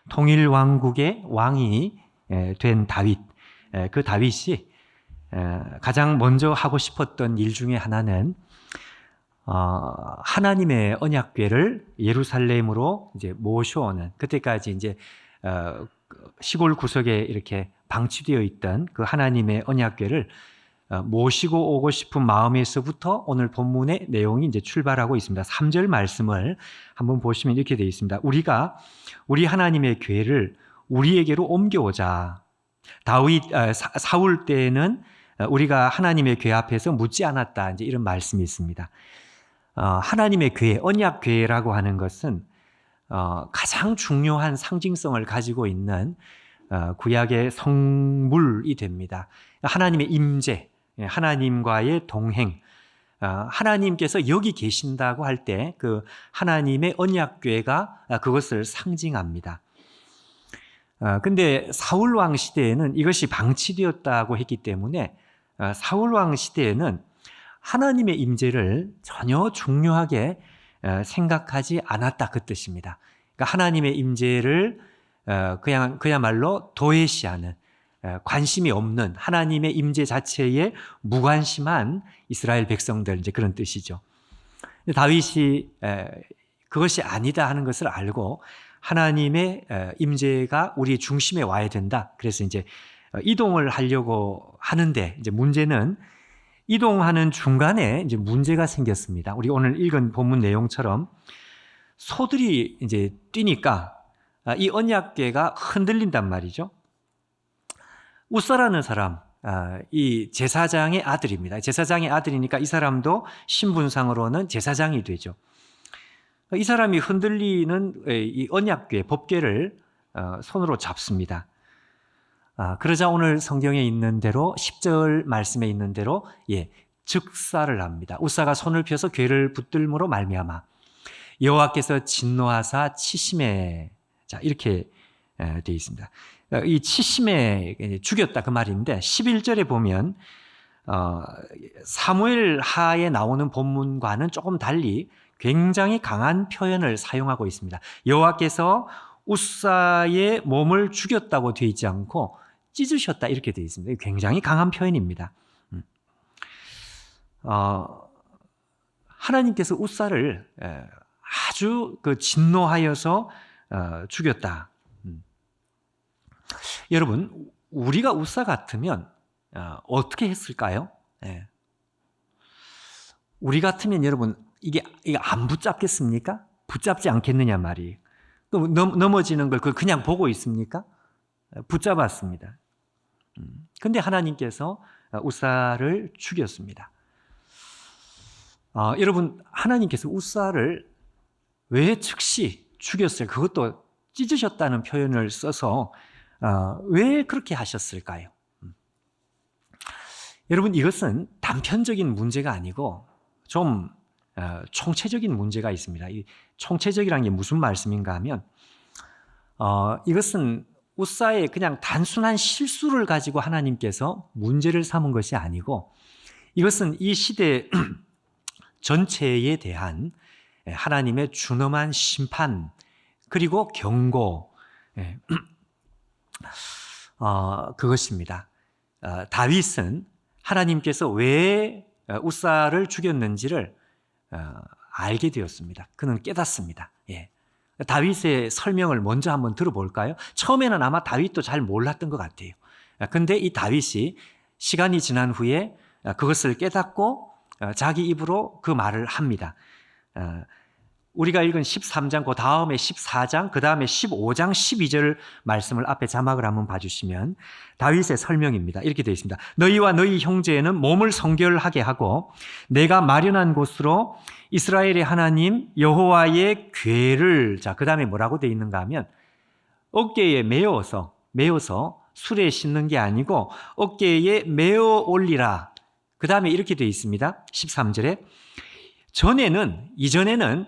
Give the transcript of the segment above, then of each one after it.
통일 왕국의 왕이 된 다윗. 그 다윗이 가장 먼저 하고 싶었던 일 중에 하나는 하나님의 언약궤를 예루살렘으로 이제 모셔오는, 그때까지 이제 시골 구석에 이렇게 방치되어 있던 그 하나님의 언약궤를 모시고 오고 싶은 마음에서부터 오늘 본문의 내용이 이제 출발하고 있습니다. 3절 말씀을 한번 보시면 이렇게 되어 있습니다. 우리가 우리 하나님의 궤를 우리에게로 옮겨오자. 사울 때에는 우리가 하나님의 궤 앞에서 묻지 않았다, 이제 이런 말씀이 있습니다. 하나님의 궤, 언약 궤라고 하는 것은 가장 중요한 상징성을 가지고 있는 구약의 성물이 됩니다. 하나님의 임재, 하나님과의 동행, 하나님께서 여기 계신다고 할 때 그 하나님의 언약궤가 그것을 상징합니다. 근데 사울 왕 시대에는 이것이 방치되었다고 했기 때문에 사울 왕 시대에는 하나님의 임재를 전혀 중요하게 생각하지 않았다, 그 뜻입니다. 그러니까 하나님의 임재를 그야말로 도외시하는, 관심이 없는, 하나님의 임재 자체에 무관심한 이스라엘 백성들, 이제 그런 뜻이죠. 다윗이 그것이 아니다 하는 것을 알고 하나님의 임재가 우리 중심에 와야 된다. 그래서 이제 이동을 하려고 하는데, 이제 문제는 이동하는 중간에 이제 문제가 생겼습니다. 우리 오늘 읽은 본문 내용처럼 소들이 이제 뛰니까 이 언약궤가 흔들린단 말이죠. 우사라는 사람, 이 제사장의 아들입니다. 제사장의 아들이니까 이 사람도 신분상으로는 제사장이 되죠. 이 사람이 흔들리는 이 언약궤, 법궤를 손으로 잡습니다. 그러자 오늘 성경에 있는 대로 10절 말씀에 있는 대로 즉사를 합니다. 우사가 손을 펴서 궤를 붙들므로 말미암아 여호와께서 진노하사 치심에, 자 이렇게 되어 있습니다. 이 치심에 죽였다, 그 말인데 11절에 보면 사무엘 하에 나오는 본문과는 조금 달리 굉장히 강한 표현을 사용하고 있습니다. 여호와께서 우사의 몸을 죽였다고 되어 있지 않고 찢으셨다, 이렇게 되어 있습니다. 굉장히 강한 표현입니다. 하나님께서 우사를 아주 진노하여서 죽였다. 여러분, 우리가 우사 같으면 어떻게 했을까요? 우리 같으면 여러분 이게 안 붙잡겠습니까? 붙잡지 않겠느냐 말이에요. 또 넘어지는 걸 그냥 보고 있습니까? 붙잡았습니다. 근데 하나님께서 우사를 죽였습니다. 여러분, 하나님께서 우사를 왜 즉시 죽였어요? 그것도 찢으셨다는 표현을 써서 왜 그렇게 하셨을까요? 여러분, 이것은 단편적인 문제가 아니고 좀 총체적인 문제가 있습니다. 이 총체적이라는 게 무슨 말씀인가 하면 이것은 우사의 그냥 단순한 실수를 가지고 하나님께서 문제를 삼은 것이 아니고, 이것은 이 시대 전체에 대한 하나님의 준엄한 심판 그리고 경고, 그것입니다. 다윗은 하나님께서 왜 우사를 죽였는지를 알게 되었습니다. 그는 깨닫습니다. 다윗의 설명을 먼저 한번 들어볼까요? 처음에는 아마 다윗도 잘 몰랐던 것 같아요. 근데 이 다윗이 시간이 지난 후에 그것을 깨닫고 자기 입으로 그 말을 합니다. 우리가 읽은 13장, 그 다음에 14장, 그 다음에 15장, 12절 말씀을 앞에 자막을 한번 봐주시면 다윗의 설명입니다. 이렇게 되어 있습니다. 너희와 너희 형제는 몸을 성결하게 하고 내가 마련한 곳으로 이스라엘의 하나님 여호와의 궤를, 자, 그 다음에 뭐라고 되어 있는가 하면 어깨에 메어서 술에 싣는 게 아니고 어깨에 메어 올리라. 그 다음에 이렇게 되어 있습니다. 13절에 이전에는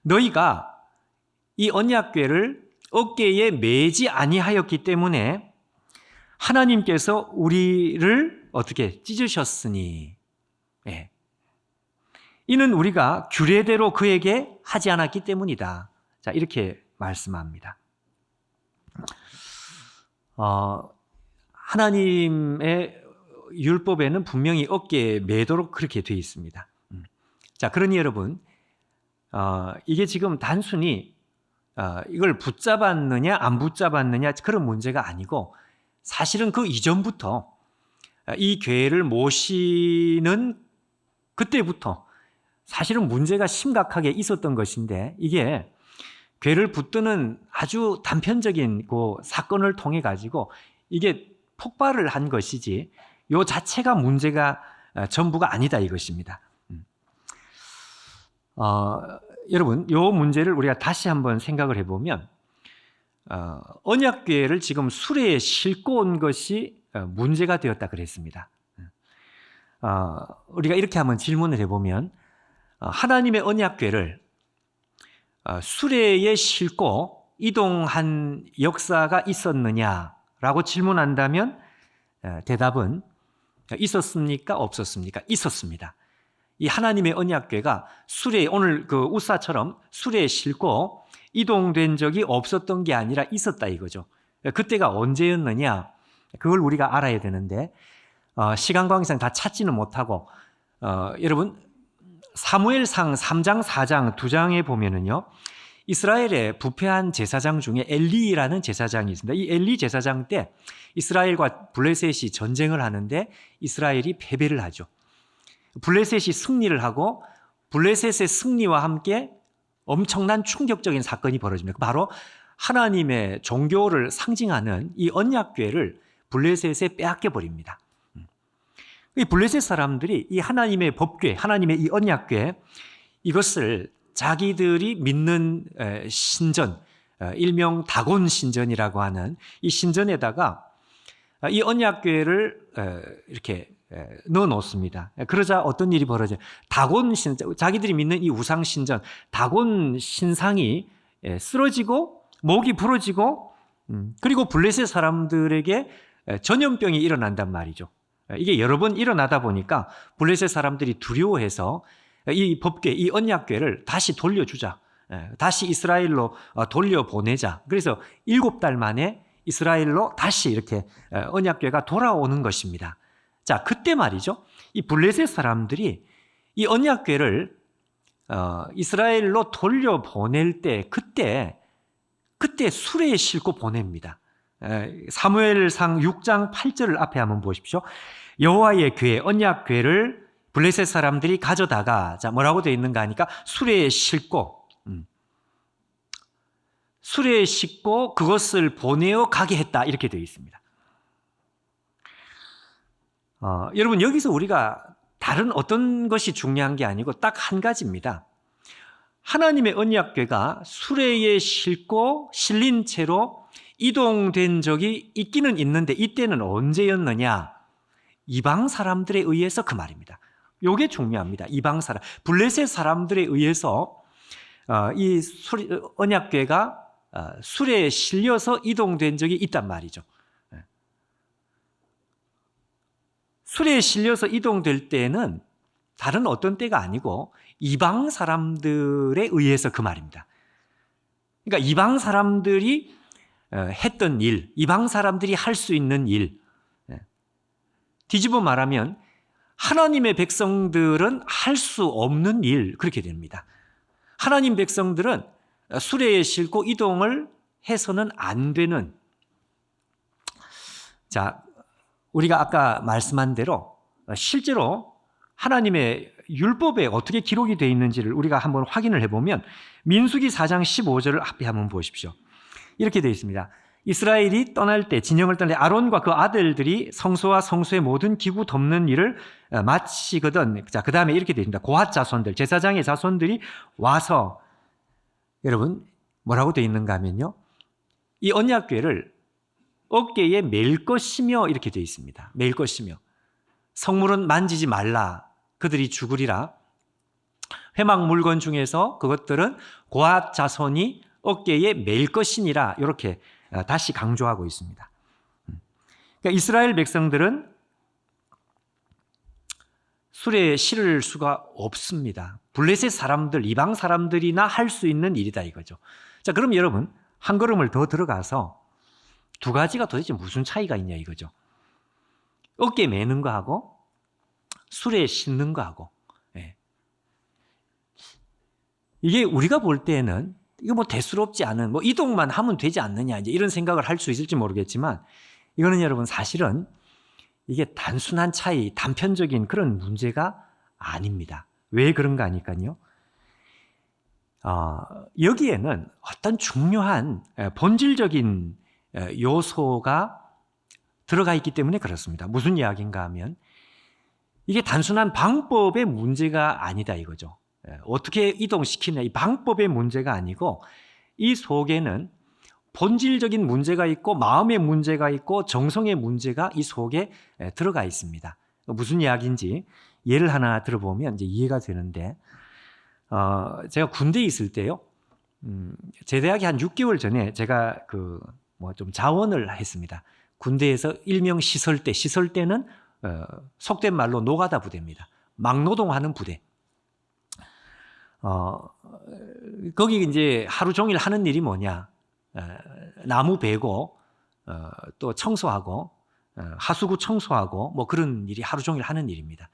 너희가 이 언약궤를 어깨에 매지 아니하였기 때문에 하나님께서 우리를 어떻게 찢으셨으니, 이는 우리가 규례대로 그에게 하지 않았기 때문이다. 자, 이렇게 말씀합니다. 하나님의 율법에는 분명히 어깨에 매도록 그렇게 되어 있습니다. 자, 그러니 여러분, 이게 지금 단순히 이걸 붙잡았느냐 안 붙잡았느냐 그런 문제가 아니고, 사실은 그 이전부터 이 교회를 모시는 그때부터 사실은 문제가 심각하게 있었던 것인데, 이게 교회를 붙드는 아주 단편적인 그 사건을 통해 가지고 이게 폭발을 한 것이지, 요 자체가 문제가 전부가 아니다 이것입니다. 여러분, 요 문제를 우리가 다시 한번 생각을 해보면, 언약궤를 지금 수레에 싣고 온 것이 문제가 되었다 그랬습니다. 우리가 이렇게 한번 질문을 해보면, 하나님의 언약궤를 수레에 싣고 이동한 역사가 있었느냐라고 질문한다면, 대답은 있었습니까? 없었습니까? 있었습니다. 이 하나님의 언약궤가 수레에, 오늘 그 우사처럼 수레에 싣고 이동된 적이 없었던 게 아니라 있었다 이거죠. 그때가 언제였느냐, 그걸 우리가 알아야 되는데, 시간 관계상 다 찾지는 못하고, 여러분 사무엘상 3장 4장 두 장에 보면은요, 이스라엘의 부패한 제사장 중에 엘리라는 제사장이 있습니다. 이 엘리 제사장 때 이스라엘과 블레셋이 전쟁을 하는데 이스라엘이 패배를 하죠. 블레셋이 승리를 하고, 블레셋의 승리와 함께 엄청난 충격적인 사건이 벌어집니다. 바로 하나님의 종교를 상징하는 이 언약궤를 블레셋에 빼앗겨 버립니다. 이 블레셋 사람들이 이 하나님의 법궤, 하나님의 이 언약궤, 이것을 자기들이 믿는 신전, 일명 다곤 신전이라고 하는 이 신전에다가 이 언약궤를 이렇게 넣어 놓습니다. 그러자 어떤 일이 벌어져요? 다곤 신전, 자기들이 믿는 이 우상 신전, 다곤 신상이 쓰러지고 목이 부러지고, 그리고 블레셋 사람들에게 전염병이 일어난단 말이죠. 이게 여러 번 일어나다 보니까 블레셋 사람들이 두려워해서 이 법궤, 이 언약궤를 다시 돌려주자, 다시 이스라엘로 돌려보내자. 그래서 7달 만에 이스라엘로 다시 이렇게 언약궤가 돌아오는 것입니다. 자, 그때 말이죠, 이 블레셋 사람들이 이 언약궤를 이스라엘로 돌려보낼 때, 그때 수레에 싣고 보냅니다. 사무엘상 6장 8절을 앞에 한번 보십시오. 여호와의 궤, 언약궤를 블레셋 사람들이 가져다가, 자, 뭐라고 되어 있는가 하니까 수레에 싣고, 수레에 싣고 그것을 보내어 가게 했다, 이렇게 되어 있습니다. 여러분, 여기서 우리가 다른 어떤 것이 중요한 게 아니고 딱 한 가지입니다. 하나님의 언약궤가 수레에 싣고 실린 채로 이동된 적이 있기는 있는데, 이때는 언제였느냐? 이방 사람들에 의해서, 그 말입니다. 이게 중요합니다. 이방 사람, 블레셋 사람들에 의해서 이 언약궤가 수레에 실려서 이동된 적이 있단 말이죠. 수레에 실려서 이동될 때는 다른 어떤 때가 아니고 이방 사람들에 의해서, 그 말입니다. 그러니까 이방 사람들이 했던 일, 이방 사람들이 할 수 있는 일, 뒤집어 말하면 하나님의 백성들은 할 수 없는 일, 그렇게 됩니다. 하나님 백성들은 수레에 싣고 이동을 해서는 안 되는, 자, 우리가 아까 말씀한 대로 실제로 하나님의 율법에 어떻게 기록이 되어 있는지를 우리가 한번 확인을 해보면, 민수기 4장 15절을 앞에 한번 보십시오. 이렇게 되어 있습니다. 이스라엘이 떠날 때, 진영을 떠날 때 아론과 그 아들들이 성소와 성소의 모든 기구 덮는 일을 마치거든. 자, 그 다음에 이렇게 되어 있습니다. 고핫 자손들, 제사장의 자손들이 와서, 여러분 뭐라고 되어 있는가 하면요, 이 언약궤를 어깨에 맬 것이며, 이렇게 되어 있습니다. 맬 것이며, 성물은 만지지 말라, 그들이 죽으리라. 회막 물건 중에서 그것들은 고핫 자손이 어깨에 맬 것이니라, 이렇게 다시 강조하고 있습니다. 그러니까 이스라엘 백성들은 수레에 실을 수가 없습니다. 블레셋 사람들, 이방 사람들이나 할 수 있는 일이다 이거죠. 자, 그럼 여러분 한 걸음을 더 들어가서 두 가지가 도대체 무슨 차이가 있냐 이거죠. 어깨 매는 거하고 술에 싣는 거하고. 예. 이게 우리가 볼 때는 이거 뭐 대수롭지 않은 뭐 이동만 하면 되지 않느냐 이제 이런 생각을 할 수 있을지 모르겠지만 이거는 여러분 사실은 이게 단순한 차이, 단편적인 그런 문제가 아닙니다. 왜 그런가 하니까요. 여기에는 어떤 중요한 본질적인 요소가 들어가 있기 때문에 그렇습니다. 무슨 이야기인가 하면 이게 단순한 방법의 문제가 아니다 이거죠. 어떻게 이동시키냐 이 방법의 문제가 아니고 이 속에는 본질적인 문제가 있고 마음의 문제가 있고 정성의 문제가 이 속에 들어가 있습니다. 무슨 이야기인지 예를 하나 들어보면 이제 이해가 되는데 제가 군대에 있을 때요. 제대하기 한 6개월 전에 제가 좀 자원을 했습니다. 군대에서 일명 시설대는 속된 말로 노가다 부대입니다. 막노동하는 부대. 거기 이제 하루 종일 하는 일이 뭐냐? 나무 베고 또 청소하고 하수구 청소하고 뭐 그런 일이 하루 종일 하는 일입니다.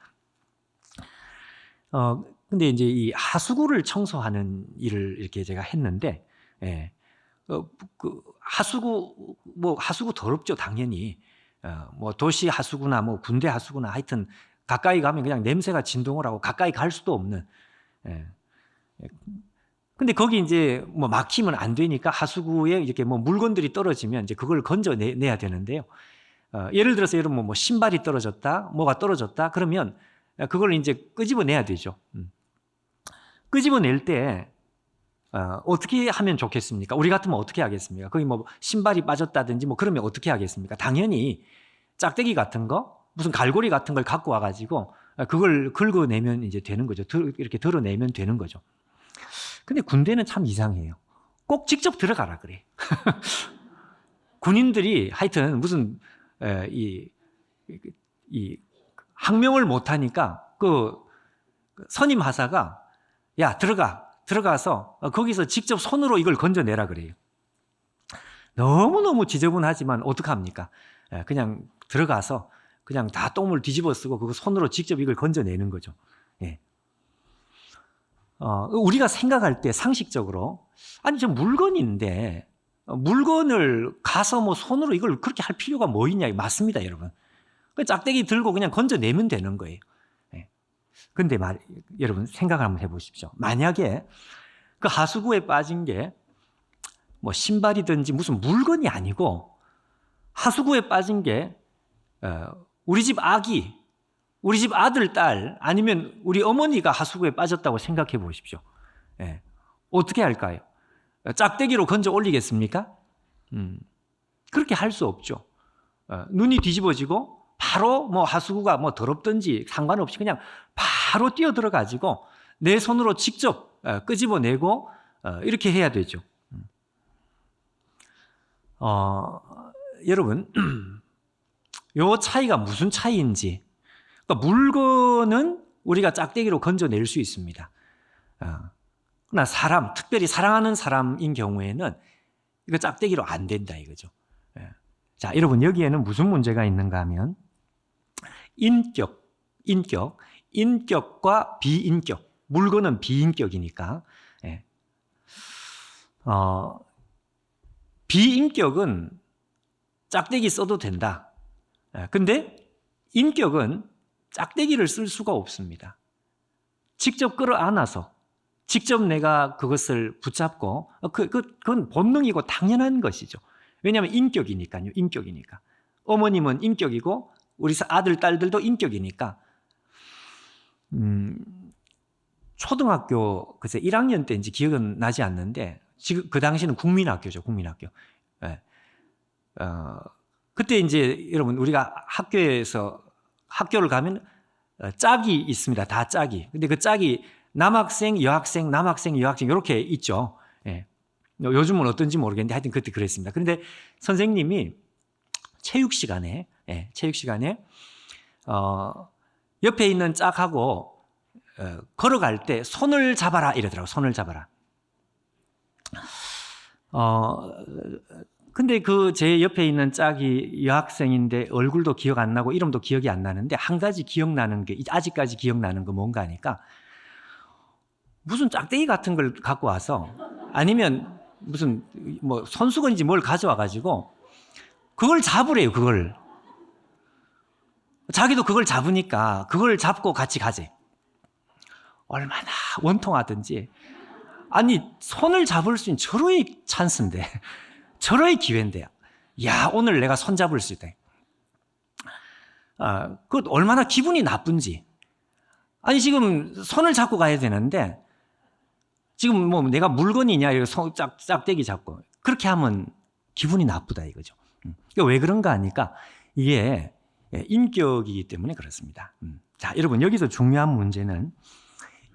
근데 이제 이 하수구를 청소하는 일을 이렇게 제가 했는데, 하수구 더럽죠, 당연히. 뭐 도시 하수구나 뭐 군대 하수구나 하여튼 가까이 가면 그냥 냄새가 진동을 하고 가까이 갈 수도 없는. 근데 거기 이제 뭐 막히면 안 되니까 하수구에 이렇게 뭐 물건들이 떨어지면 이제 그걸 건져내야 되는데요. 예를 들어서 여러분 뭐 신발이 떨어졌다, 뭐가 떨어졌다, 그러면 그걸 이제 끄집어내야 되죠. 끄집어낼 때 어떻게 하면 좋겠습니까? 우리 같으면 어떻게 하겠습니까? 거기 뭐 신발이 빠졌다든지 뭐 그러면 어떻게 하겠습니까? 당연히 짝대기 같은 거, 무슨 갈고리 같은 걸 갖고 와가지고 그걸 긁어내면 이제 되는 거죠. 이렇게 덜어내면 되는 거죠. 근데 군대는 참 이상해요. 꼭 직접 들어가라 그래. 군인들이 하여튼 무슨 이 항명을 못하니까 그 선임 하사가 야 들어가서 거기서 직접 손으로 이걸 건져내라 그래요. 너무너무 지저분하지만 어떡합니까? 그냥 들어가서 그냥 다 똥을 뒤집어 쓰고 그거 손으로 직접 이걸 건져내는 거죠. 예. 우리가 생각할 때 상식적으로 아니 저 물건인데 물건을 가서 뭐 손으로 이걸 그렇게 할 필요가 뭐 있냐. 맞습니다, 여러분. 그 짝대기 들고 그냥 건져내면 되는 거예요. 근데 여러분 생각을 한번 해보십시오. 만약에 그 하수구에 빠진 게 뭐 신발이든지 무슨 물건이 아니고 하수구에 빠진 게 우리 집 아기, 우리 집 아들, 딸 아니면 우리 어머니가 하수구에 빠졌다고 생각해 보십시오. 어떻게 할까요? 짝대기로 건져 올리겠습니까? 그렇게 할 수 없죠. 눈이 뒤집어지고 바로 뭐 하수구가 뭐 더럽든지 상관없이 그냥 바로 뛰어 들어가지고 내 손으로 직접 끄집어내고 이렇게 해야 되죠. 여러분, 요 차이가 무슨 차이인지. 그러니까 물건은 우리가 짝대기로 건져낼 수 있습니다. 그러나 사람, 특별히 사랑하는 사람인 경우에는 이거 짝대기로 안 된다 이거죠. 자, 여러분 여기에는 무슨 문제가 있는가 하면 인격과 비인격. 물건은 비인격이니까. 비인격은 짝대기 써도 된다. 근데 인격은 짝대기를 쓸 수가 없습니다. 직접 끌어안아서 직접 내가 그것을 붙잡고 그건 본능이고 당연한 것이죠. 왜냐하면 인격이니까요. 인격이니까. 어머님은 인격이고 우리 아들, 딸들도 인격이니까 초등학교 글쎄 1학년 때인지 기억은 나지 않는데 지금 그 당시는 국민학교죠. 국민학교. 그때 이제 여러분 우리가 학교를 가면 짝이 있습니다. 다 짝이. 근데 그 짝이 남학생, 여학생, 남학생, 여학생 이렇게 있죠. 요즘은 어떤지 모르겠는데 하여튼 그때 그랬습니다. 그런데 선생님이 체육 시간에 옆에 있는 짝하고 걸어갈 때 손을 잡아라 이러더라고. 손을 잡아라. 근데 그 제 옆에 있는 짝이 여학생인데 얼굴도 기억 안 나고 이름도 기억이 안 나는데 한 가지 기억나는 게, 아직까지 기억나는 거 뭔가 하니까 무슨 짝대기 같은 걸 갖고 와서, 아니면 무슨 뭐 손수건인지 뭘 가져와 가지고 그걸 잡으래요. 그걸 자기도 그걸 잡으니까 그걸 잡고 같이 가재. 얼마나 원통하든지. 아니, 손을 잡을 수 있는 절호의 찬스인데, 절호의 기회인데, 야, 오늘 내가 손 잡을 수 있다. 그 얼마나 기분이 나쁜지. 아니, 지금 손을 잡고 가야 되는데, 지금 뭐 내가 물건이냐, 이렇게 짝대기 잡고. 그렇게 하면 기분이 나쁘다 이거죠. 그러니까 왜 그런가 하니까 이게 인격이기 때문에 그렇습니다. 자, 여러분, 여기서 중요한 문제는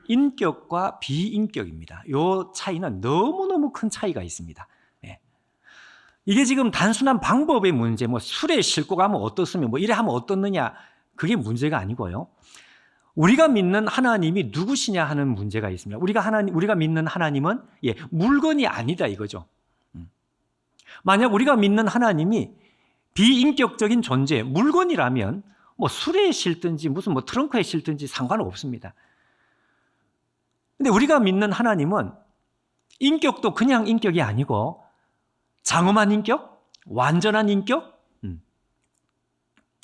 인격과 비인격입니다. 이 차이는 너무너무 큰 차이가 있습니다. 이게 지금 단순한 방법의 문제, 뭐 술에 싣고 가면 어떻으면 뭐 이래 하면 어떻느냐, 그게 문제가 아니고요. 우리가 믿는 하나님이 누구시냐 하는 문제가 있습니다. 우리가 믿는 하나님은 물건이 아니다 이거죠. 만약 우리가 믿는 하나님이 비인격적인 존재, 물건이라면 뭐 술에 싣든지 무슨 뭐 트렁크에 싣든지 상관없습니다. 근데 우리가 믿는 하나님은 인격도 그냥 인격이 아니고 장엄한 인격, 완전한 인격,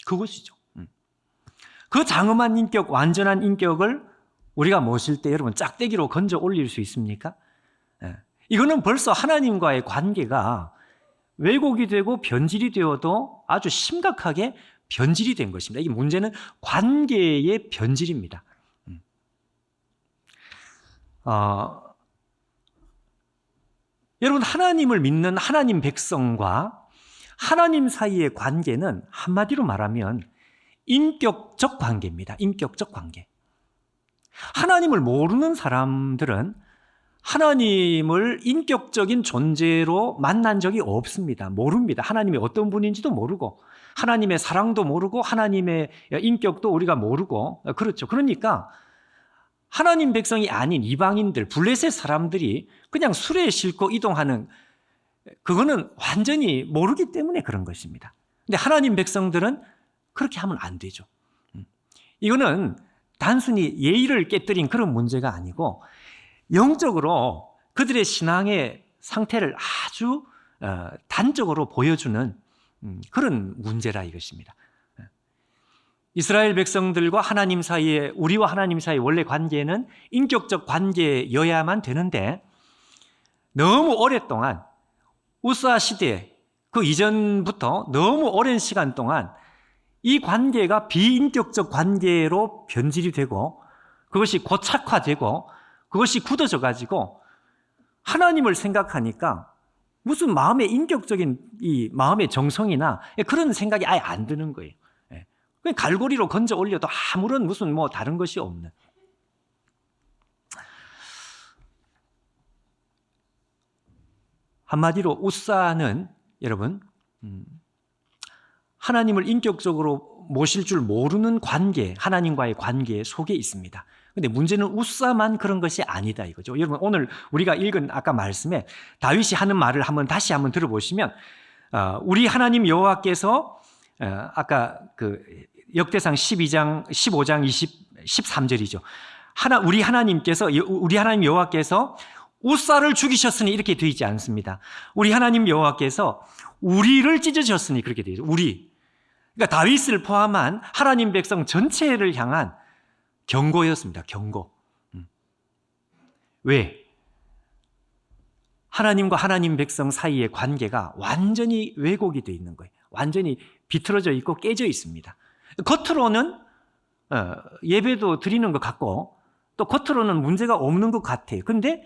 그것이죠. 그 장엄한 인격, 완전한 인격을 우리가 모실 때 여러분 짝대기로 건져 올릴 수 있습니까? 이거는 벌써 하나님과의 관계가 왜곡이 되고 변질이 되어도 아주 심각하게 변질이 된 것입니다. 이 문제는 관계의 변질입니다. 여러분, 하나님을 믿는 하나님 백성과 하나님 사이의 관계는 한마디로 말하면 인격적 관계입니다. 인격적 관계. 하나님을 모르는 사람들은 하나님을 인격적인 존재로 만난 적이 없습니다. 모릅니다. 하나님이 어떤 분인지도 모르고, 하나님의 사랑도 모르고, 하나님의 인격도 우리가 모르고, 그렇죠. 그러니까 하나님 백성이 아닌 이방인들, 블레셋 사람들이 그냥 수레에 싣고 이동하는, 그거는 완전히 모르기 때문에 그런 것입니다. 근데 하나님 백성들은 그렇게 하면 안 되죠. 이거는 단순히 예의를 깨뜨린 그런 문제가 아니고 영적으로 그들의 신앙의 상태를 아주 단적으로 보여주는 그런 문제라 이것입니다. 이스라엘 백성들과 하나님 사이에, 우리와 하나님 사이의 원래 관계는 인격적 관계여야만 되는데 너무 오랫동안 우사 시대 그 이전부터 너무 오랜 시간 동안 이 관계가 비인격적 관계로 변질이 되고 그것이 고착화되고 그것이 굳어져 가지고 하나님을 생각하니까 무슨 마음의 인격적인 이 마음의 정성이나 그런 생각이 아예 안 드는 거예요. 그냥 갈고리로 건져 올려도 아무런 무슨 뭐 다른 것이 없는. 한마디로 우사는 여러분 하나님을 인격적으로 모실 줄 모르는 관계, 하나님과의 관계 속에 있습니다. 근데 문제는 우사만 그런 것이 아니다 이거죠. 여러분, 오늘 우리가 읽은 아까 말씀에 다윗이 하는 말을 다시 한번 들어보시면 우리 하나님 여호와께서 아까 그 역대상 15장 13절이죠. 우리 하나님 여호와께서 우사를 죽이셨으니 이렇게 되어 있지 않습니다. 우리 하나님 여호와께서 우리를 찢으셨으니 그렇게 되어 있죠. 우리. 그러니까 다윗을 포함한 하나님 백성 전체를 향한 경고였습니다. 경고. 왜? 하나님과 하나님 백성 사이의 관계가 완전히 왜곡이 되어 있는 거예요. 완전히 비틀어져 있고 깨져 있습니다. 겉으로는 예배도 드리는 것 같고 또 겉으로는 문제가 없는 것 같아요. 그런데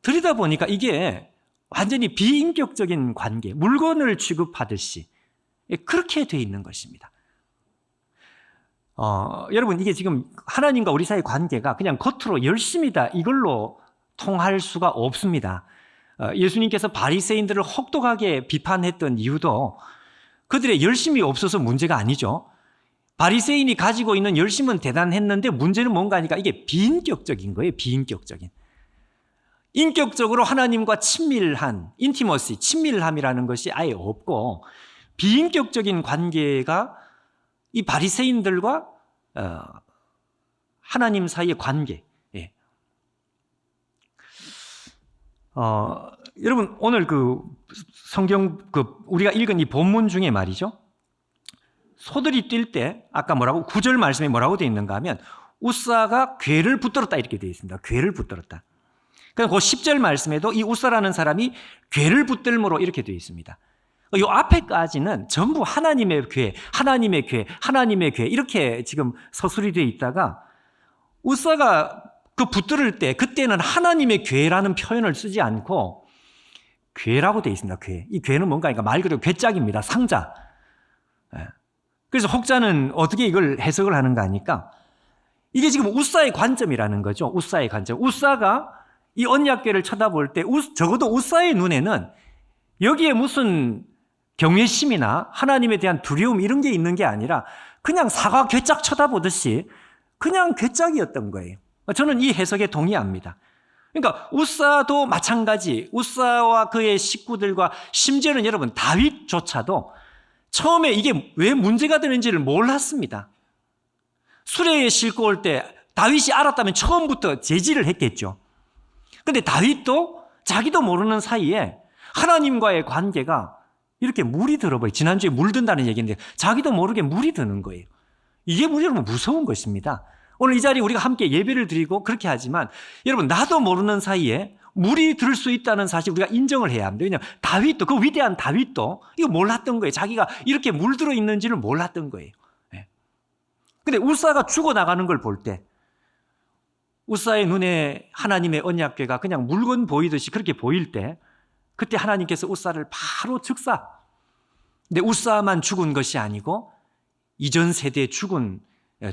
들이다 보니까 이게 완전히 비인격적인 관계, 물건을 취급하듯이 그렇게 되어 있는 것입니다. 여러분, 이게 지금 하나님과 우리 사이의 관계가 그냥 겉으로 열심이다 이걸로 통할 수가 없습니다. 예수님께서 바리새인들을 혹독하게 비판했던 이유도 그들의 열심이 없어서 문제가 아니죠. 바리새인이 가지고 있는 열심은 대단했는데 문제는 뭔가 하니까 이게 비인격적인 거예요. 비인격적인. 인격적으로 하나님과 친밀한 인티머시, 친밀함이라는 것이 아예 없고 비인격적인 관계가 이 바리새인들과 하나님 사이의 관계. 예. 여러분 오늘 그 성경 우리가 읽은 이 본문 중에 말이죠. 소들이 뛸 때 아까 뭐라고 9절 말씀에 뭐라고 되어 있는가 하면 우사가 궤를 붙들었다 이렇게 되어 있습니다. 궤를 붙들었다. 그리고 그 10절 말씀에도 이 우사라는 사람이 궤를 붙들므로 이렇게 되어 있습니다. 이 앞에까지는 전부 하나님의 궤, 하나님의 궤, 하나님의 궤 이렇게 지금 서술이 되어 있다가 우사가 그 붙들을 때 그때는 하나님의 궤라는 표현을 쓰지 않고 궤라고 되어 있습니다. 궤. 이 궤는 뭔가 그러니까 말 그대로 궤짝입니다. 상자. 그래서 혹자는 어떻게 이걸 해석을 하는가 하니까 이게 지금 우사의 관점이라는 거죠. 우사의 관점. 우사가 이 언약궤를 쳐다볼 때 적어도 우사의 눈에는 여기에 무슨 경외심이나 하나님에 대한 두려움 이런 게 있는 게 아니라 그냥 사과 궤짝 쳐다보듯이 그냥 궤짝이었던 거예요. 저는 이 해석에 동의합니다. 그러니까 우사도 마찬가지, 우사와 그의 식구들과 심지어는 여러분 다윗조차도 처음에 이게 왜 문제가 되는지를 몰랐습니다. 수레에 싣고 올 때 다윗이 알았다면 처음부터 제지를 했겠죠. 그런데 다윗도 자기도 모르는 사이에 하나님과의 관계가 이렇게 물이 들어버려요. 지난주에 물 든다는 얘기인데 자기도 모르게 물이 드는 거예요. 이게 여러분 무서운 것입니다. 오늘 이 자리에 우리가 함께 예배를 드리고 그렇게 하지만 여러분 나도 모르는 사이에 물이 들 수 있다는 사실 우리가 인정을 해야 합니다. 왜냐하면 다윗도 그 위대한 다윗도 이거 몰랐던 거예요. 자기가 이렇게 물들어 있는지를 몰랐던 거예요. 그런데 우사가 죽어나가는 걸 볼 때 우사의 눈에 하나님의 언약궤가 그냥 물건 보이듯이 그렇게 보일 때 그때 하나님께서 우사를 바로 즉사. 근데 우사만 죽은 것이 아니고 이전 세대에 죽은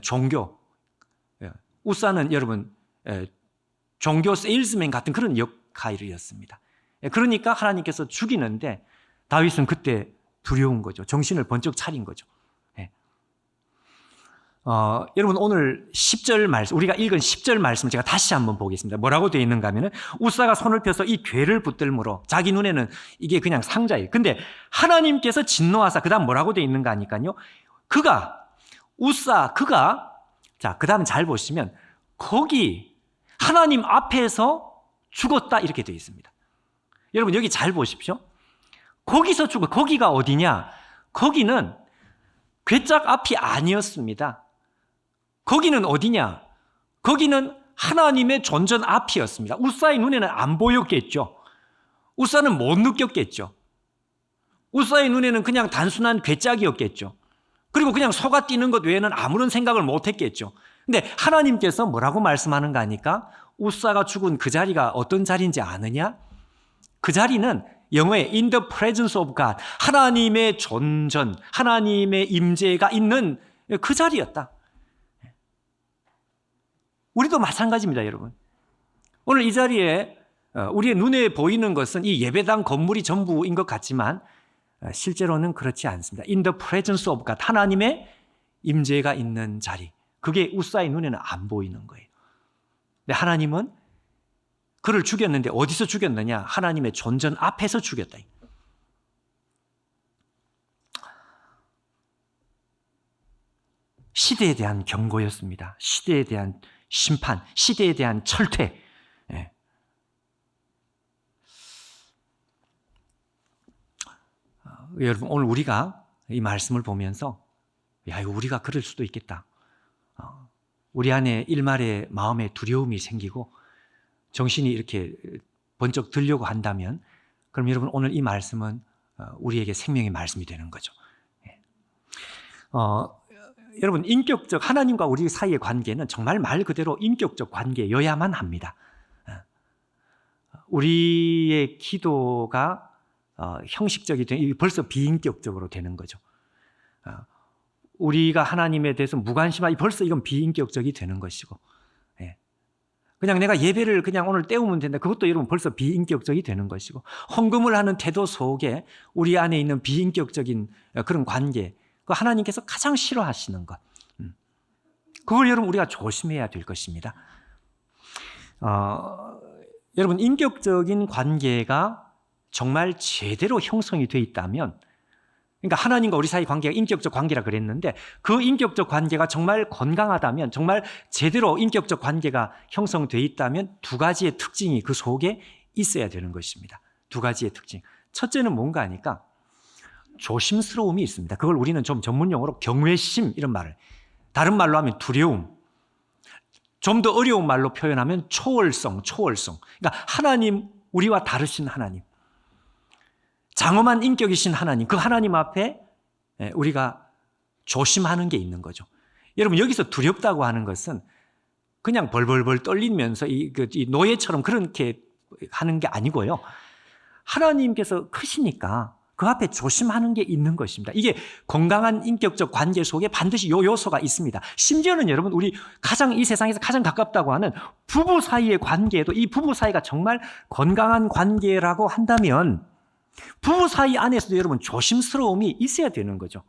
종교. 우사는 여러분 종교 세일즈맨 같은 그런 역할이었습니다. 그러니까 하나님께서 죽이는데 다윗은 그때 두려운 거죠. 정신을 번쩍 차린 거죠. 여러분 오늘 10절 말씀 우리가 읽은 10절 말씀 제가 다시 한번 보겠습니다. 뭐라고 되어 있는가 하면은 우사가 손을 펴서 이 궤를 붙들므로 자기 눈에는 이게 그냥 상자예요. 근데 하나님께서 진노하사 그다음 뭐라고 되어 있는가 하니까요. 그가 자 그다음 잘 보시면 거기 하나님 앞에서 죽었다 이렇게 되어 있습니다. 여러분 여기 잘 보십시오. 거기서 죽어. 거기가 어디냐? 거기는 궤짝 앞이 아니었습니다. 거기는 어디냐? 거기는 하나님의 존전 앞이었습니다. 우사의 눈에는 안 보였겠죠. 우사는 못 느꼈겠죠. 우사의 눈에는 그냥 단순한 궤짝이었겠죠. 그리고 그냥 소가 뛰는 것 외에는 아무런 생각을 못 했겠죠. 근데 하나님께서 뭐라고 말씀하는가 하니까 우사가 죽은 그 자리가 어떤 자리인지 아느냐? 그 자리는 영어에 in the presence of God, 하나님의 존전, 하나님의 임재가 있는 그 자리였다. 우리도 마찬가지입니다, 여러분. 오늘 이 자리에 우리의 눈에 보이는 것은 이 예배당 건물이 전부인 것 같지만 실제로는 그렇지 않습니다. In the presence of God, 하나님의 임재가 있는 자리. 그게 우사의 눈에는 안 보이는 거예요. 근데 하나님은 그를 죽였는데 어디서 죽였느냐? 하나님의 존전 앞에서 죽였다. 시대에 대한 경고였습니다. 시대에 대한 심판, 시대에 대한 철퇴. 예. 여러분 오늘 우리가 이 말씀을 보면서 야 이거 우리가 그럴 수도 있겠다. 우리 안에 일말의 마음에 두려움이 생기고 정신이 이렇게 번쩍 들려고 한다면 그럼 여러분 오늘 이 말씀은 우리에게 생명의 말씀이 되는 거죠. 여러분 인격적 하나님과 우리 사이의 관계는 정말 말 그대로 인격적 관계여야만 합니다. 우리의 기도가 형식적이 되면 벌써 비인격적으로 되는 거죠. 우리가 하나님에 대해서 무관심하기 벌써 이건 비인격적이 되는 것이고 그냥 내가 예배를 그냥 오늘 때우면 된다. 그것도 여러분 벌써 비인격적이 되는 것이고 헌금을 하는 태도 속에 우리 안에 있는 비인격적인 그런 관계 그 하나님께서 가장 싫어하시는 것 그걸 여러분 우리가 조심해야 될 것입니다. 여러분, 인격적인 관계가 정말 제대로 형성이 돼 있다면, 그러니까 하나님과 우리 사이 관계가 인격적 관계라 그랬는데, 그 인격적 관계가 정말 건강하다면, 정말 제대로 인격적 관계가 형성돼 있다면 두 가지의 특징이 그 속에 있어야 되는 것입니다. 두 가지의 특징. 첫째는 뭔가 하니까 조심스러움이 있습니다. 그걸 우리는 좀 전문용어로 경외심, 이런 말을, 다른 말로 하면 두려움, 좀 더 어려운 말로 표현하면 초월성. 그러니까 하나님, 우리와 다르신 하나님, 장엄한 인격이신 하나님, 그 하나님 앞에 우리가 조심하는 게 있는 거죠. 여러분, 여기서 두렵다고 하는 것은 그냥 벌벌벌 떨리면서 이 노예처럼 그렇게 하는 게 아니고요. 하나님께서 크시니까 그 앞에 조심하는 게 있는 것입니다. 이게 건강한 인격적 관계 속에 반드시 이 요소가 있습니다. 심지어는 여러분, 우리 이 세상에서 가장 가깝다고 하는 부부 사이의 관계에도 이 부부 사이가 정말 건강한 관계라고 한다면 부부 사이 안에서도 여러분 조심스러움이 있어야 되는 거죠.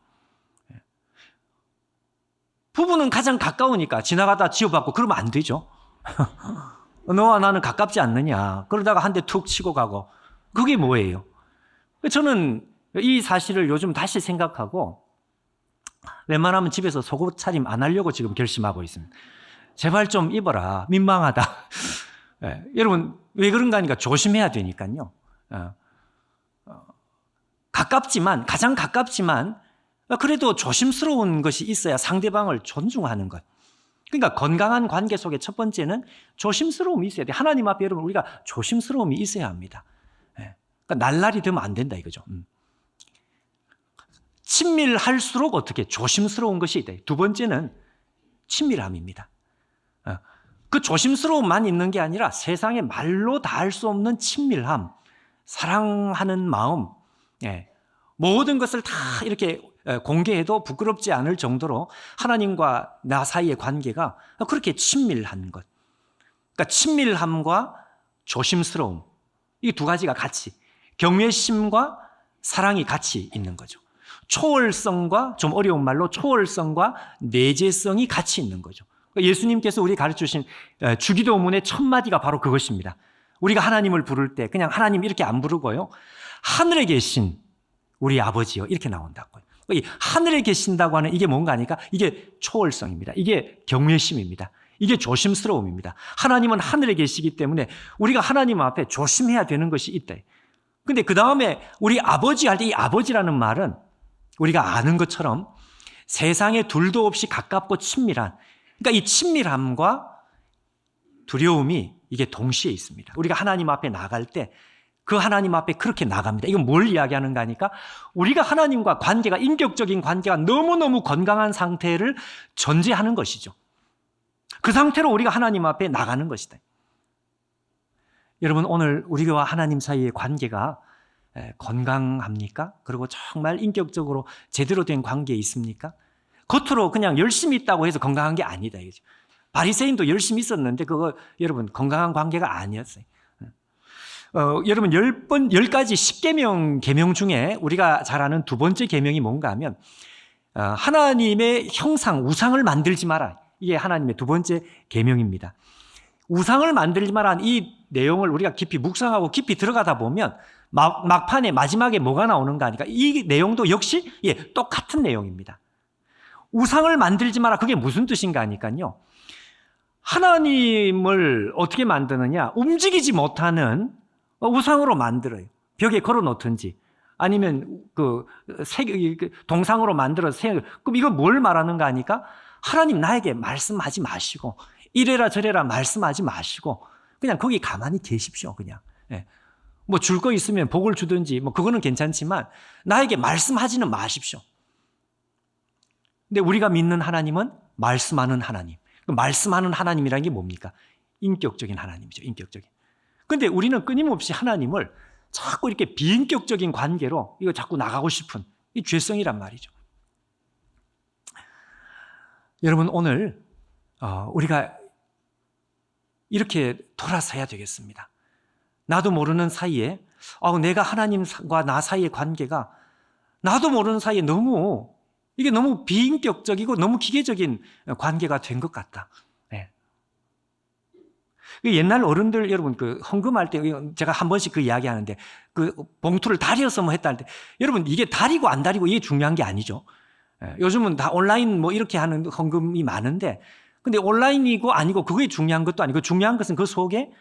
부부는 가장 가까우니까 지나가다 지어받고 그러면 안 되죠. 너와 나는 가깝지 않느냐, 그러다가 한 대 툭 치고 가고, 그게 뭐예요? 저는 이 사실을 요즘 다시 생각하고 웬만하면 집에서 속옷 차림 안 하려고 지금 결심하고 있습니다. 제발 좀 입어라, 민망하다. 여러분, 왜 그런가 하니까 조심해야 되니까요. 가장 가깝지만 그래도 조심스러운 것이 있어야 상대방을 존중하는 것. 그러니까 건강한 관계 속에 첫 번째는 조심스러움이 있어야 돼. 하나님 앞에 여러분, 우리가 조심스러움이 있어야 합니다. 그러니까 날라리 되면 안 된다 이거죠. 친밀할수록 어떻게 조심스러운 것이 있다. 두 번째는 친밀함입니다. 그 조심스러움만 있는 게 아니라 세상에 말로 다 할 수 없는 친밀함, 사랑하는 마음, 모든 것을 다 이렇게 공개해도 부끄럽지 않을 정도로 하나님과 나 사이의 관계가 그렇게 친밀한 것. 그러니까 친밀함과 조심스러움, 이 두 가지가 같이, 경외심과 사랑이 같이 있는 거죠. 초월성과, 좀 어려운 말로 초월성과 내재성이 같이 있는 거죠. 예수님께서 우리 가르쳐주신 주기도문의 첫 마디가 바로 그것입니다. 우리가 하나님을 부를 때 그냥 하나님 이렇게 안 부르고요, 하늘에 계신 우리 아버지요, 이렇게 나온다고요. 이 하늘에 계신다고 하는 이게 뭔가 하니까 이게 초월성입니다. 이게 경외심입니다. 이게 조심스러움입니다. 하나님은 하늘에 계시기 때문에 우리가 하나님 앞에 조심해야 되는 것이 있다. 근데 그 다음에 우리 아버지 할 때 이 아버지라는 말은 우리가 아는 것처럼 세상에 둘도 없이 가깝고 친밀한, 그러니까 이 친밀함과 두려움이 이게 동시에 있습니다. 우리가 하나님 앞에 나갈 때 그 하나님 앞에 그렇게 나갑니다. 이건 뭘 이야기하는가 하니까 우리가 하나님과 관계가, 인격적인 관계가 너무너무 건강한 상태를 전제하는 것이죠. 그 상태로 우리가 하나님 앞에 나가는 것이다. 여러분, 오늘 우리와 하나님 사이의 관계가 건강합니까? 그리고 정말 인격적으로 제대로 된 관계에 있습니까? 겉으로 그냥 열심히 있다고 해서 건강한 게 아니다. 바리새인도 열심히 있었는데 그거 여러분 건강한 관계가 아니었어요. 여러분 10가지 10계명 계명 중에 우리가 잘 아는 두 번째 계명이 뭔가 하면 하나님의 형상, 우상을 만들지 마라. 이게 하나님의 두 번째 계명입니다. 우상을 만들지 마라 이 내용을 우리가 깊이 묵상하고 깊이 들어가다 보면 막판에 마지막에 뭐가 나오는가 하니까 이 내용도 역시 똑같은 내용입니다. 우상을 만들지 마라, 그게 무슨 뜻인가 하니까요, 하나님을 어떻게 만드느냐, 움직이지 못하는 우상으로 만들어요. 벽에 걸어 놓든지 아니면 동상으로 만들어서 그럼 이거 뭘 말하는가 하니까 하나님 나에게 말씀하지 마시고 이래라 저래라 말씀하지 마시고 그냥 거기 가만히 계십시오. 그냥 뭐 줄 거 있으면 복을 주든지 뭐 그거는 괜찮지만 나에게 말씀하지는 마십시오. 근데 우리가 믿는 하나님은 말씀하는 하나님. 말씀하는 하나님이라는 게 뭡니까? 인격적인 하나님이죠. 인격적인. 근데 우리는 끊임없이 하나님을 자꾸 이렇게 비인격적인 관계로 이거 자꾸 나가고 싶은 이 죄성이란 말이죠. 여러분, 오늘 우리가 이렇게 돌아서야 되겠습니다. 나도 모르는 사이에 내가 하나님과 나 사이의 관계가 나도 모르는 사이에 이게 너무 비인격적이고 너무 기계적인 관계가 된 것 같다. 옛날 어른들 여러분 그 헌금할 때 제가 한 번씩 그 이야기하는데 그 봉투를 다려서 뭐 했다 할 때 여러분 이게 다리고 안 다리고 이게 중요한 게 아니죠. 요즘은 다 온라인 뭐 이렇게 하는 헌금이 많은데 근데 온라인이고 아니고 그게 중요한 것도 아니고 중요한 것은 그 속에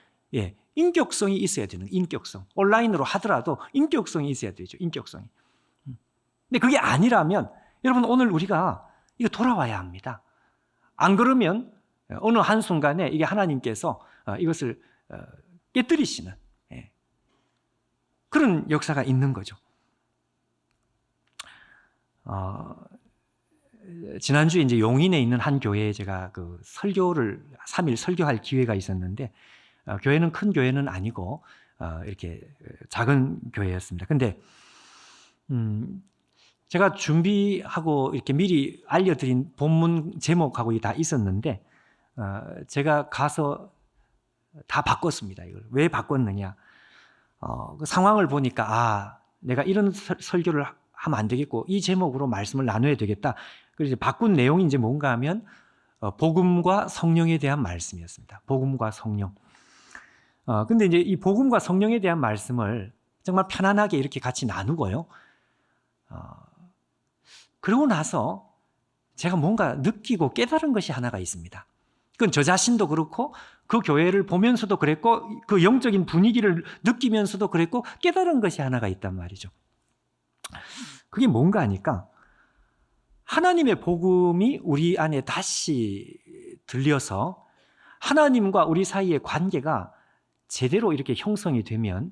인격성이 있어야 되는 인격성. 온라인으로 하더라도 인격성이 있어야 되죠. 인격성이. 근데 그게 아니라면 여러분 오늘 우리가 이거 돌아와야 합니다. 안 그러면 어느 한순간에 이게 하나님께서 이것을 깨뜨리시는 그런 역사가 있는 거죠. 지난주에 이제 용인에 있는 한 교회에 제가 그 설교를 3일 설교할 기회가 있었는데 교회는 큰 교회는 아니고 이렇게 작은 교회였습니다. 근데 제가 준비하고 이렇게 미리 알려드린 본문 제목하고 다 있었는데 제가 가서 다 바꿨습니다. 이걸 왜 바꿨느냐? 그 상황을 보니까 내가 이런 설교를 하면 안 되겠고 이 제목으로 말씀을 나눠야 되겠다. 그래서 바꾼 내용이 이제 뭔가 하면 복음과 성령에 대한 말씀이었습니다. 복음과 성령. 근데 이제 이 복음과 성령에 대한 말씀을 정말 편안하게 이렇게 같이 나누고요. 그러고 나서 제가 뭔가 느끼고 깨달은 것이 하나가 있습니다. 그건 저 자신도 그렇고 그 교회를 보면서도 그랬고 그 영적인 분위기를 느끼면서도 그랬고 깨달은 것이 하나가 있단 말이죠. 그게 뭔가 하니까 하나님의 복음이 우리 안에 다시 들려서 하나님과 우리 사이의 관계가 제대로 이렇게 형성이 되면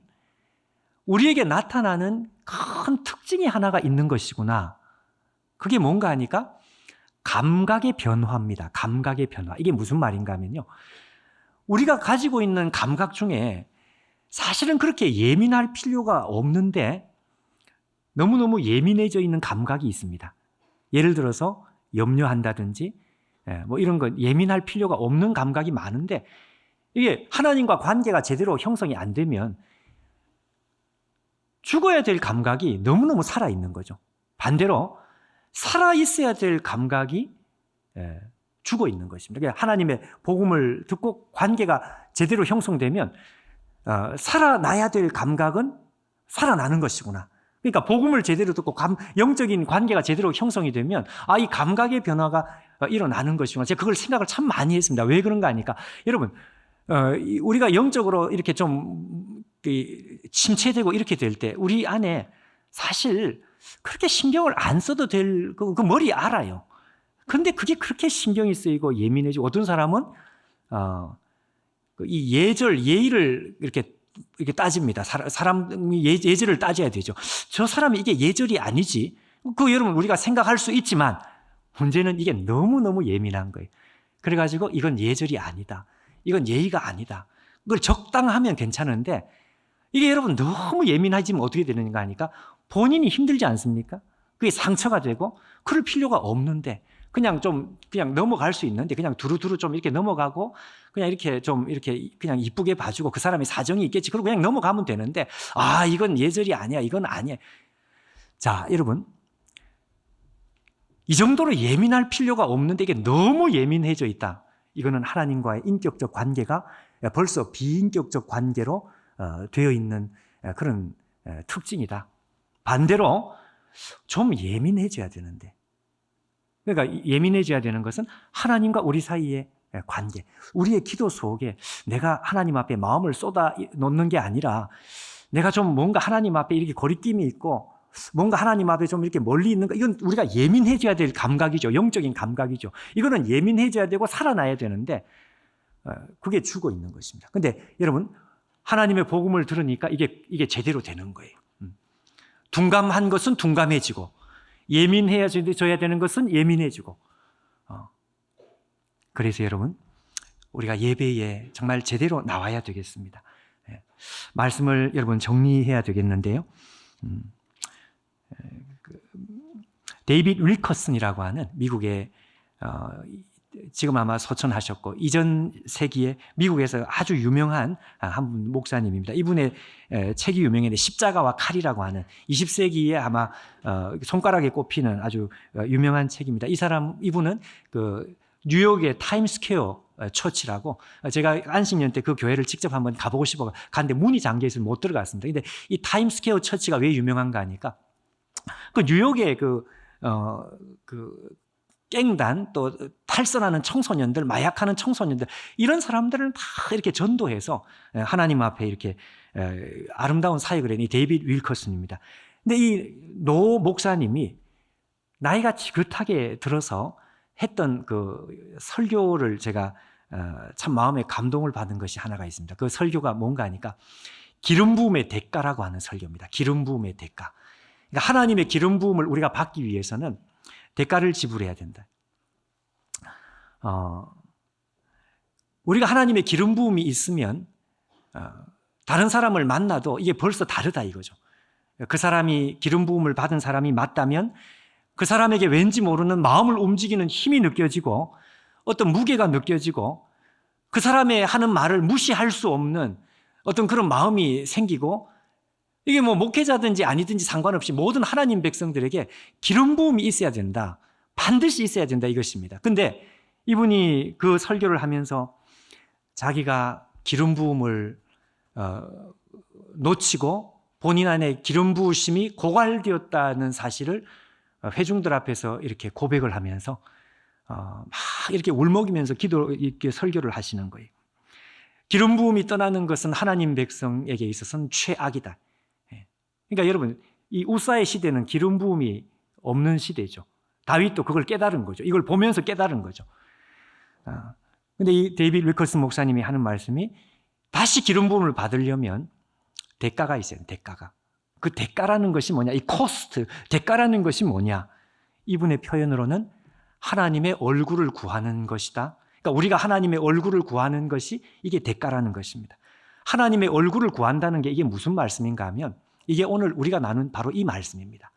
우리에게 나타나는 큰 특징이 하나가 있는 것이구나. 그게 뭔가 하니까 감각의 변화입니다. 감각의 변화. 이게 무슨 말인가 하면요. 우리가 가지고 있는 감각 중에 사실은 그렇게 예민할 필요가 없는데 너무너무 예민해져 있는 감각이 있습니다. 예를 들어서 염려한다든지 뭐 이런 건 예민할 필요가 없는 감각이 많은데 이게 하나님과 관계가 제대로 형성이 안 되면 죽어야 될 감각이 너무너무 살아있는 거죠. 반대로 살아있어야 될 감각이 죽어 있는 것입니다. 그러니까 하나님의 복음을 듣고 관계가 제대로 형성되면 살아나야 될 감각은 살아나는 것이구나. 그러니까 복음을 제대로 듣고 영적인 관계가 제대로 형성이 되면 이 감각의 변화가 일어나는 것이구나. 제가 그걸 생각을 참 많이 했습니다. 왜 그런가 하니까 여러분 우리가 영적으로 이렇게 좀 침체되고 이렇게 될 때 우리 안에 사실 그렇게 신경을 안 써도 될 그 머리 알아요. 그런데 그게 그렇게 신경이 쓰이고 예민해지고 어떤 사람은 이 예절, 예의를 이렇게 따집니다. 사람이 예절을 따져야 되죠. 저 사람이 이게 예절이 아니지. 여러분 우리가 생각할 수 있지만 문제는 이게 너무너무 예민한 거예요. 그래가지고 이건 예절이 아니다. 이건 예의가 아니다. 그걸 적당하면 괜찮은데 이게 여러분 너무 예민해지면 어떻게 되는가 하니까 본인이 힘들지 않습니까? 그게 상처가 되고 그럴 필요가 없는데 그냥 넘어갈 수 있는데 그냥 두루두루 좀 이렇게 넘어가고 그냥 이렇게 좀 이렇게 그냥 이쁘게 봐주고 그 사람이 사정이 있겠지. 그리고 그냥 넘어가면 되는데 이건 예절이 아니야. 이건 아니야. 자, 여러분 이 정도로 예민할 필요가 없는데 이게 너무 예민해져 있다. 이거는 하나님과의 인격적 관계가 벌써 비인격적 관계로 되어 있는 그런 특징이다. 반대로 좀 예민해져야 되는데 그러니까 예민해져야 되는 것은 하나님과 우리 사이의 관계, 우리의 기도 속에 내가 하나님 앞에 마음을 쏟아 놓는 게 아니라 내가 좀 뭔가 하나님 앞에 이렇게 거리낌이 있고 뭔가 하나님 앞에 좀 이렇게 멀리 있는 거 이건 우리가 예민해져야 될 감각이죠. 영적인 감각이죠. 이거는 예민해져야 되고 살아나야 되는데 그게 죽어 있는 것입니다. 근데 여러분 하나님의 복음을 들으니까 이게 제대로 되는 거예요. 둔감한 것은 둔감해지고 예민해져야 되는 것은 예민해지고 그래서 여러분 우리가 예배에 정말 제대로 나와야 되겠습니다. 말씀을 여러분 정리해야 되겠는데요. 데이빗 윌커슨이라고 하는 미국의 지금 아마 소천하셨고 이전 세기에 미국에서 아주 유명한 한 목사님입니다. 이분의 책이 유명한데 십자가와 칼이라고 하는 20세기에 아마 손가락에 꼽히는 아주 유명한 책입니다. 이분은 그 뉴욕의 타임스퀘어 처치라고, 제가 안식년 때 그 교회를 직접 한번 가보고 싶어 갔는데 문이 잠겨 있어서 못 들어갔습니다. 근데 이 타임스퀘어 처치가 왜 유명한가 하니까, 그 뉴욕의 그 갱단, 또 탈선하는 청소년들, 마약하는 청소년들, 이런 사람들을 다 이렇게 전도해서 하나님 앞에 이렇게 아름다운 사역을 한 이 데이빗 윌커슨입니다. 근데 이 노 목사님이 나이가 지긋하게 들어서 했던 그 설교를 제가 참 마음에 감동을 받은 것이 하나가 있습니다. 그 설교가 뭔가 하니까 기름 부음의 대가라고 하는 설교입니다. 기름 부음의 대가. 그러니까 하나님의 기름 부음을 우리가 받기 위해서는 대가를 지불해야 된다. 우리가 하나님의 기름 부음이 있으면 다른 사람을 만나도 이게 벌써 다르다 이거죠. 그 사람이 기름 부음을 받은 사람이 맞다면 그 사람에게 왠지 모르는 마음을 움직이는 힘이 느껴지고 어떤 무게가 느껴지고 그 사람의 하는 말을 무시할 수 없는 어떤 그런 마음이 생기고, 이게 뭐 목회자든지 아니든지 상관없이 모든 하나님 백성들에게 기름 부음이 있어야 된다. 반드시 있어야 된다 이것입니다. 근데 이분이 그 설교를 하면서 자기가 기름 부음을 놓치고 본인 안에 기름 부으심이 고갈되었다는 사실을 회중들 앞에서 이렇게 고백을 하면서 막 이렇게 울먹이면서 이렇게 설교를 하시는 거예요. 기름 부음이 떠나는 것은 하나님 백성에게 있어서는 최악이다. 그러니까 여러분, 이 우사의 시대는 기름 부음이 없는 시대죠. 다윗도 그걸 깨달은 거죠. 이걸 보면서 깨달은 거죠. 근데 이 데이빗 윌커슨 목사님이 하는 말씀이, 다시 기름 부음을 받으려면 대가가 있어요. 대가가. 그 대가라는 것이 뭐냐? 이 코스트, 대가라는 것이 뭐냐? 이분의 표현으로는 하나님의 얼굴을 구하는 것이다. 그러니까 우리가 하나님의 얼굴을 구하는 것이 이게 대가라는 것입니다. 하나님의 얼굴을 구한다는 게 이게 무슨 말씀인가 하면, 이게 오늘 우리가 나눈 바로 이 말씀입니다.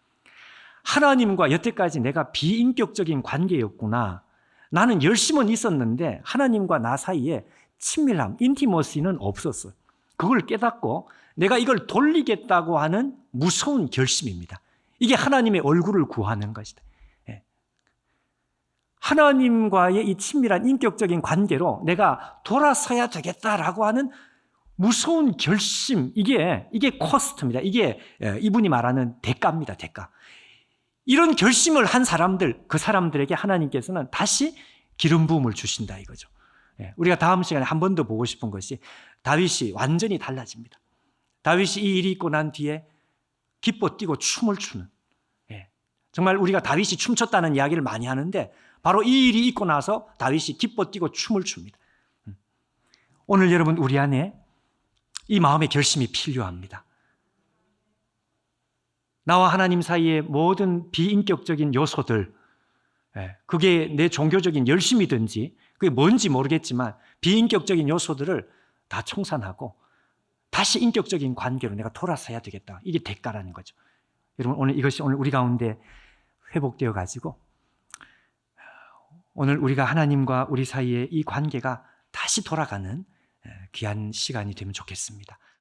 하나님과 여태까지 내가 비인격적인 관계였구나. 나는 열심은 있었는데 하나님과 나 사이에 친밀함, 인티머시는 없었어요. 그걸 깨닫고 내가 이걸 돌리겠다고 하는 무서운 결심입니다. 이게 하나님의 얼굴을 구하는 것이다. 하나님과의 이 친밀한 인격적인 관계로 내가 돌아서야 되겠다라고 하는 무서운 결심, 이게 코스트입니다. 이게 이분이 말하는 대가입니다. 대가. 이런 결심을 한 사람들, 그 사람들에게 하나님께서는 다시 기름 부음을 주신다 이거죠. 우리가 다음 시간에 한 번 더 보고 싶은 것이, 다윗이 완전히 달라집니다. 다윗이 이 일이 있고 난 뒤에 기뻐 뛰고 춤을 추는, 정말 우리가 다윗이 춤췄다는 이야기를 많이 하는데 바로 이 일이 있고 나서 다윗이 기뻐 뛰고 춤을 춥니다. 오늘 여러분, 우리 안에 이 마음의 결심이 필요합니다. 나와 하나님 사이의 모든 비인격적인 요소들, 그게 내 종교적인 열심이든지 그게 뭔지 모르겠지만 비인격적인 요소들을 다 청산하고 다시 인격적인 관계로 내가 돌아서야 되겠다. 이게 대가라는 거죠. 여러분, 오늘 이것이 오늘 우리 가운데 회복되어 가지고 오늘 우리가 하나님과 우리 사이의 이 관계가 다시 돌아가는 귀한 시간이 되면 좋겠습니다.